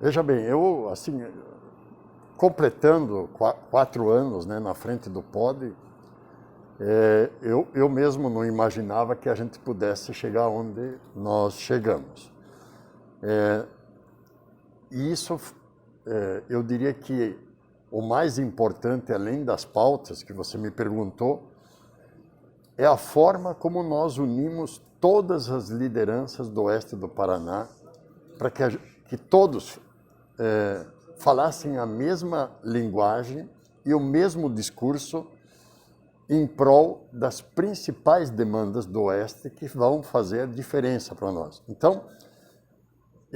Veja bem, eu, assim, completando 4 anos, né, na frente do POD, eu mesmo não imaginava que a gente pudesse chegar onde nós chegamos. E isso, eu diria que o mais importante, além das pautas que você me perguntou, é a forma como nós unimos todas as lideranças do oeste do Paraná para que todos falassem a mesma linguagem e o mesmo discurso em prol das principais demandas do oeste que vão fazer a diferença para nós. Então,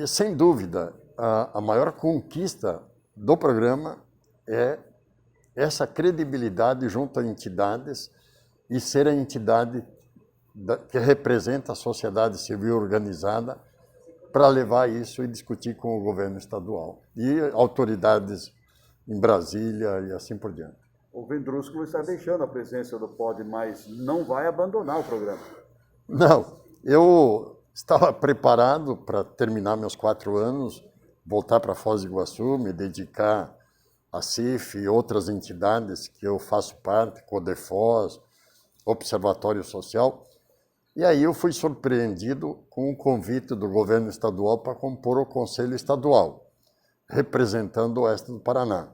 sem dúvida, a maior conquista do programa é essa credibilidade junto a entidades e ser a entidade que representa a sociedade civil organizada para levar isso e discutir com o governo estadual e autoridades em Brasília e assim por diante. O Vendrusco está deixando a presença do POD, mas não vai abandonar o programa. Não, eu estava preparado para terminar meus 4 anos, voltar para Foz do Iguaçu, me dedicar à CIF e outras entidades que eu faço parte, Codefós, Observatório Social. E aí eu fui surpreendido com o convite do governo estadual para compor o Conselho Estadual, representando o oeste do Paraná.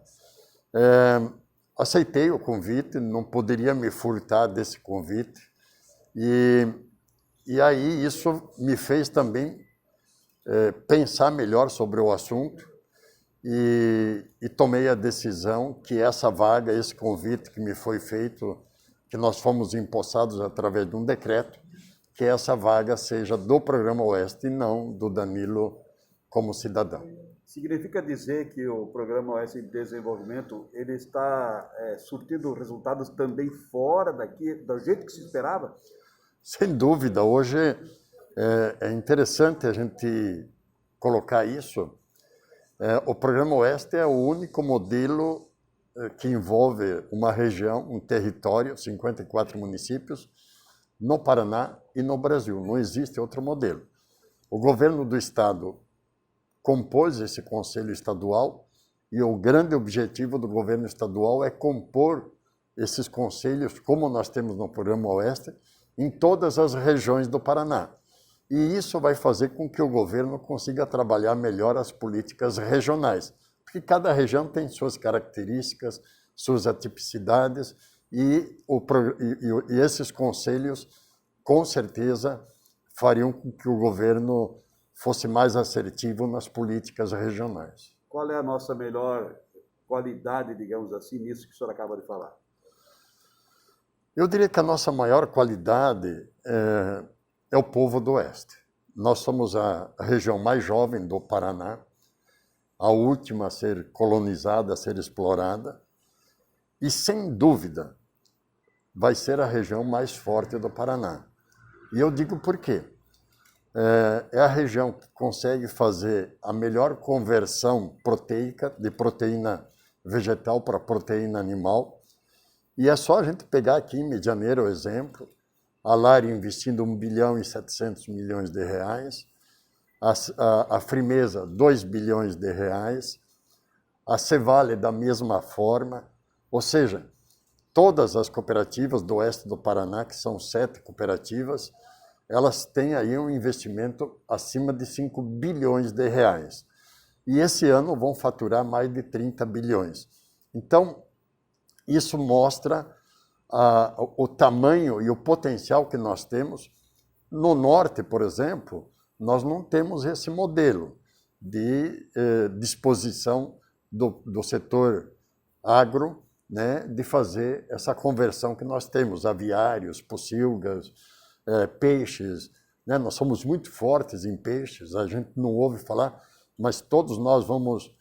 Aceitei o convite, não poderia me furtar desse convite. E aí isso me fez também pensar melhor sobre o assunto e tomei a decisão que essa vaga, esse convite que me foi feito, que nós fomos empossados através de um decreto, que essa vaga seja do Programa Oeste e não do Danilo como cidadão. Significa dizer que o Programa Oeste de Desenvolvimento ele está surtindo resultados também fora daqui, do jeito que se esperava? Sem dúvida. Hoje é interessante a gente colocar isso. O Programa Oeste é o único modelo que envolve uma região, um território, 54 municípios, no Paraná e no Brasil. Não existe outro modelo. O governo do estado compôs esse conselho estadual e o grande objetivo do governo estadual é compor esses conselhos, como nós temos no Programa Oeste, em todas as regiões do Paraná. E isso vai fazer com que o governo consiga trabalhar melhor as políticas regionais, porque cada região tem suas características, suas atipicidades, e esses conselhos, com certeza, fariam com que o governo fosse mais assertivo nas políticas regionais. Qual é a nossa melhor qualidade, digamos assim, nisso que o senhor acaba de falar? Eu diria que a nossa maior qualidade é o povo do Oeste. Nós somos a região mais jovem do Paraná, a última a ser colonizada, a ser explorada, e, sem dúvida, vai ser a região mais forte do Paraná. E eu digo por quê. É a região que consegue fazer a melhor conversão proteica, de proteína vegetal para proteína animal. E é só a gente pegar aqui em Medianeira o exemplo, a Lari investindo 1,7 bilhão de reais, a Frimeza 2 bilhões de reais, a Cevale da mesma forma, ou seja, todas as cooperativas do oeste do Paraná, que são 7 cooperativas, elas têm aí um investimento acima de 5 bilhões de reais. E esse ano vão faturar mais de 30 bilhões. Então, isso mostra o tamanho e o potencial que nós temos. No norte, por exemplo, nós não temos esse modelo de disposição do setor agro, né, de fazer essa conversão que nós temos, aviários, pocilgas, peixes, né? Nós somos muito fortes em peixes, a gente não ouve falar, mas todos nós vamos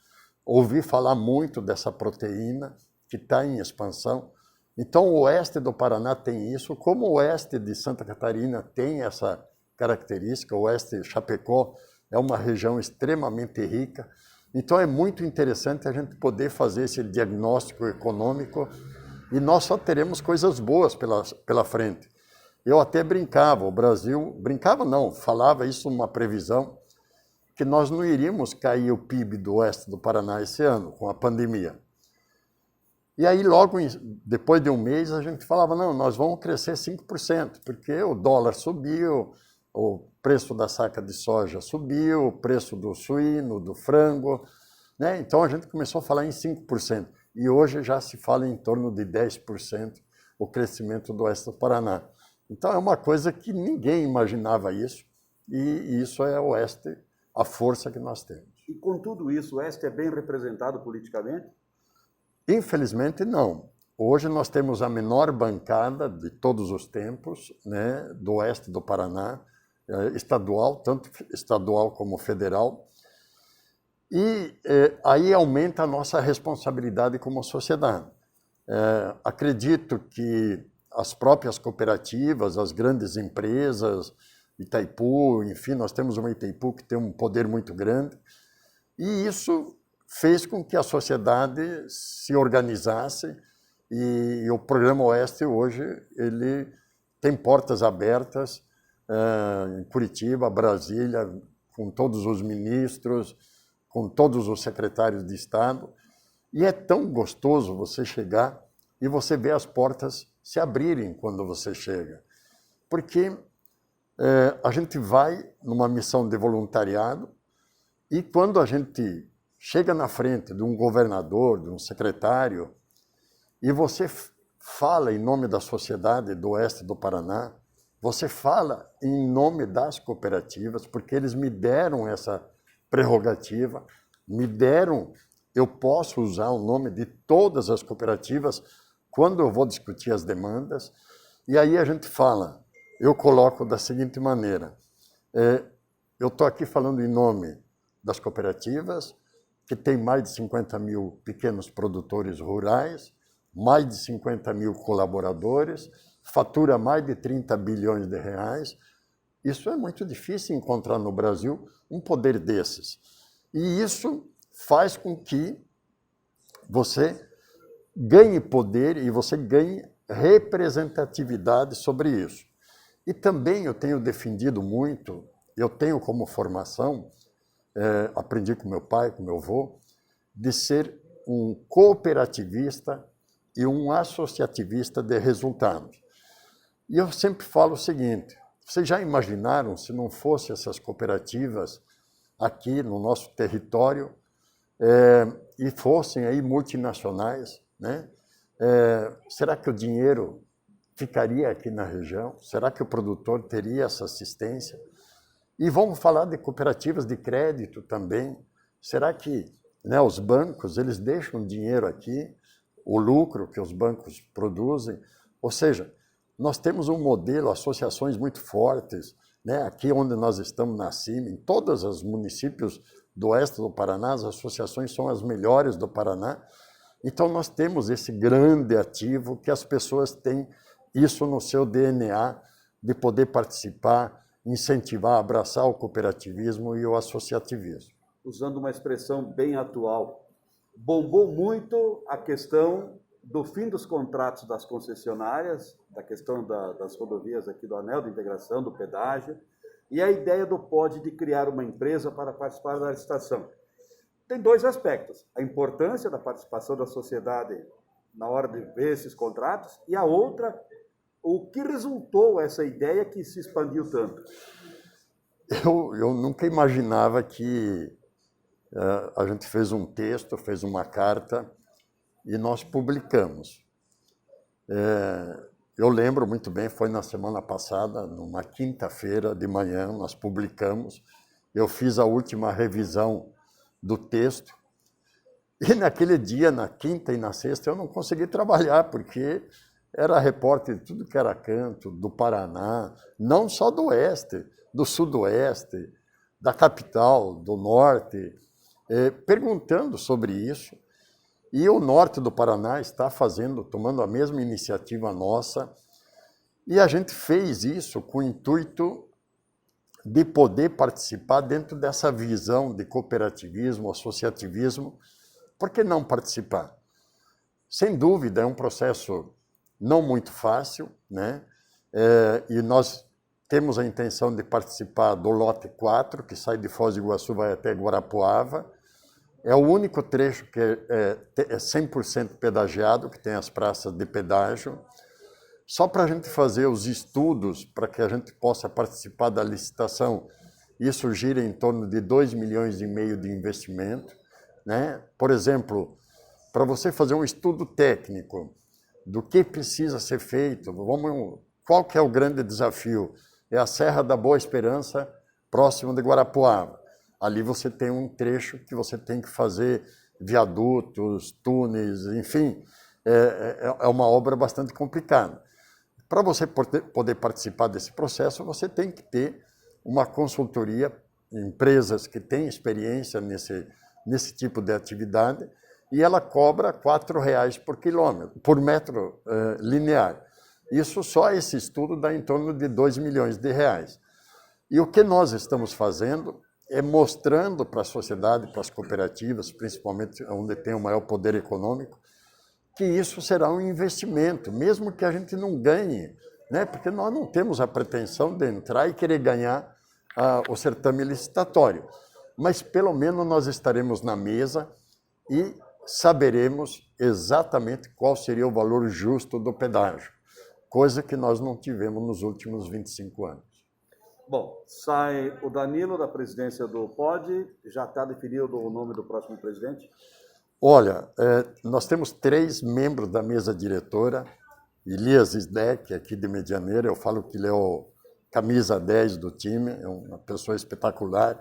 ouvir falar muito dessa proteína que está em expansão. Então, o oeste do Paraná tem isso, como o oeste de Santa Catarina tem essa característica, o oeste de Chapecó é uma região extremamente rica. Então, é muito interessante a gente poder fazer esse diagnóstico econômico e nós só teremos coisas boas pela frente. Eu até brincava, o Brasil... Brincava não, falava isso numa previsão, que nós não iríamos cair o PIB do oeste do Paraná esse ano, com a pandemia. E aí, logo depois de um mês, a gente falava, não, nós vamos crescer 5%, porque o dólar subiu, o preço da saca de soja subiu, o preço do suíno, do frango, né? Então a gente começou a falar em 5%. E hoje já se fala em torno de 10% o crescimento do oeste do Paraná. Então é uma coisa que ninguém imaginava isso, e isso é o oeste, a força que nós temos. E com tudo isso, o oeste é bem representado politicamente? Infelizmente, não. Hoje nós temos a menor bancada de todos os tempos, né, do oeste do Paraná, estadual, tanto estadual como federal. E aí aumenta a nossa responsabilidade como sociedade. Acredito que as próprias cooperativas, as grandes empresas, Itaipu, enfim, nós temos uma Itaipu que tem um poder muito grande, e isso fez com que a sociedade se organizasse, e o Programa Oeste hoje ele tem portas abertas em Curitiba, Brasília, com todos os ministros, com todos os secretários de Estado, e é tão gostoso você chegar e você ver as portas se abrirem quando você chega, porque a gente vai numa missão de voluntariado, e quando a gente chega na frente de um governador, de um secretário, e você fala em nome da sociedade do oeste do Paraná, você fala em nome das cooperativas, porque eles me deram essa prerrogativa, eu posso usar o nome de todas as cooperativas quando eu vou discutir as demandas, e aí a gente fala, eu coloco da seguinte maneira, eu estou aqui falando em nome das cooperativas, que tem mais de 50 mil pequenos produtores rurais, mais de 50 mil colaboradores, fatura mais de 30 bilhões de reais. Isso é muito difícil encontrar no Brasil um poder desses. E isso faz com que você ganhe poder e você ganhe representatividade sobre isso. E também eu tenho defendido muito, eu tenho como formação, aprendi com meu pai, com meu avô, de ser um cooperativista e um associativista de resultados. E eu sempre falo o seguinte, vocês já imaginaram se não fossem essas cooperativas aqui no nosso território e fossem aí multinacionais, né? Será que o dinheiro ficaria aqui na região? Será que o produtor teria essa assistência? E vamos falar de cooperativas de crédito também. Será que, né, os bancos eles deixam dinheiro aqui, o lucro que os bancos produzem? Ou seja, nós temos um modelo, associações muito fortes, né? Aqui onde nós estamos na CIM, em todos os municípios do oeste do Paraná, as associações são as melhores do Paraná. Então nós temos esse grande ativo que as pessoas têm isso no seu DNA, de poder participar, incentivar, abraçar o cooperativismo e o associativismo. Usando uma expressão bem atual, bombou muito a questão do fim dos contratos das concessionárias, da questão das rodovias aqui do Anel de Integração, do pedágio, e a ideia do POD de criar uma empresa para participar da licitação. Tem dois aspectos, a importância da participação da sociedade na hora de ver esses contratos, e a outra, o que resultou essa ideia que se expandiu tanto? Eu nunca imaginava que a gente fez um texto, fez uma carta e nós publicamos. Eu lembro muito bem, foi na semana passada, numa quinta-feira de manhã, nós publicamos. Eu fiz a última revisão do texto e naquele dia, na quinta e na sexta, eu não consegui trabalhar, porque era repórter de tudo que era canto, do Paraná, não só do oeste, do sudoeste, da capital, do norte, perguntando sobre isso. E o norte do Paraná está tomando a mesma iniciativa nossa, e a gente fez isso com o intuito de poder participar dentro dessa visão de cooperativismo, associativismo. Por que não participar? Sem dúvida, é um processo não muito fácil, né? E nós temos a intenção de participar do lote 4, que sai de Foz do Iguaçu, vai até Guarapuava. É o único trecho que é 100% pedagiado, que tem as praças de pedágio. Só para a gente fazer os estudos, para que a gente possa participar da licitação, isso gira em torno de 2,5 milhões de investimento, né? Por exemplo, para você fazer um estudo técnico do que precisa ser feito, qual que é o grande desafio? É a Serra da Boa Esperança, próximo de Guarapuava. Ali você tem um trecho que você tem que fazer viadutos, túneis, enfim, é uma obra bastante complicada. Para você poder participar desse processo, você tem que ter uma consultoria, empresas que têm experiência nesse tipo de atividade, e ela cobra R$ 4,00 por metro linear. Isso só esse estudo dá em torno de R$ 2 milhões. E o que nós estamos fazendo é mostrando para a sociedade, para as cooperativas, principalmente onde tem o maior poder econômico, que isso será um investimento, mesmo que a gente não ganhe, né? Porque nós não temos a pretensão de entrar e querer ganhar o certame licitatório. Mas, pelo menos, nós estaremos na mesa e saberemos exatamente qual seria o valor justo do pedágio, coisa que nós não tivemos nos últimos 25 anos. Bom, sai o Danilo da presidência do POD, já está definido o nome do próximo presidente? Olha, nós temos 3 membros da mesa diretora. Elias Sdeck, aqui de Medianeira, eu falo que ele é o camisa 10 do time, é uma pessoa espetacular,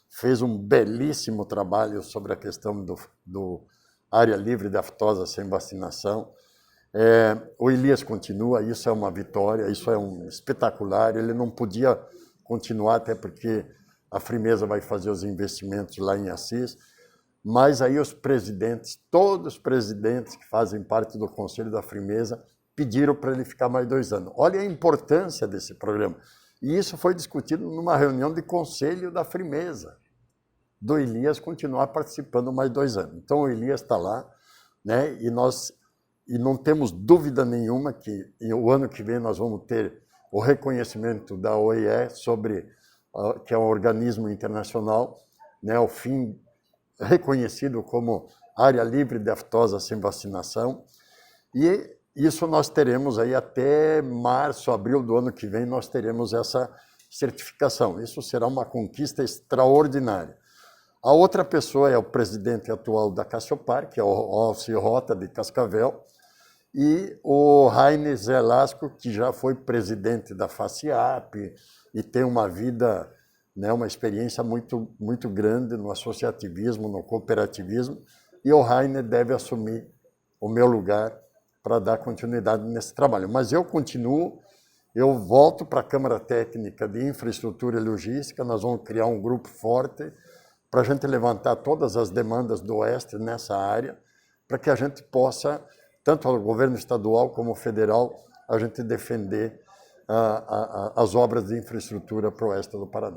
fez um belíssimo trabalho sobre a questão do área livre de aftosa sem vacinação. O Elias continua, isso é uma vitória, isso é um espetacular, ele não podia continuar, até porque a Frimeza vai fazer os investimentos lá em Assis, mas aí os presidentes, todos os presidentes que fazem parte do Conselho da Frimeza, pediram para ele ficar mais 2 anos. Olha a importância desse programa. E isso foi discutido numa reunião de Conselho da Frimeza, do Elias continuar participando mais 2 anos. Então o Elias está lá, né? E não temos dúvida nenhuma que o ano que vem nós vamos ter o reconhecimento da OIE que é um organismo internacional, né? O fim reconhecido como área livre de aftosa sem vacinação, e isso nós teremos aí até março, abril do ano que vem, nós teremos essa certificação. Isso será uma conquista extraordinária. A outra pessoa é o presidente atual da Cassiopar, que é o Alci Rota, de Cascavel, e o Rainer Zelasco, que já foi presidente da FACIAP e tem uma vida, né, uma experiência muito, muito grande no associativismo, no cooperativismo, e o Rainer deve assumir o meu lugar para dar continuidade nesse trabalho. Mas eu continuo, eu volto para a Câmara Técnica de Infraestrutura e Logística, nós vamos criar um grupo forte para a gente levantar todas as demandas do Oeste nessa área, para que a gente possa, tanto o governo estadual como o federal, a gente defender as obras de infraestrutura para o Oeste do Paraná.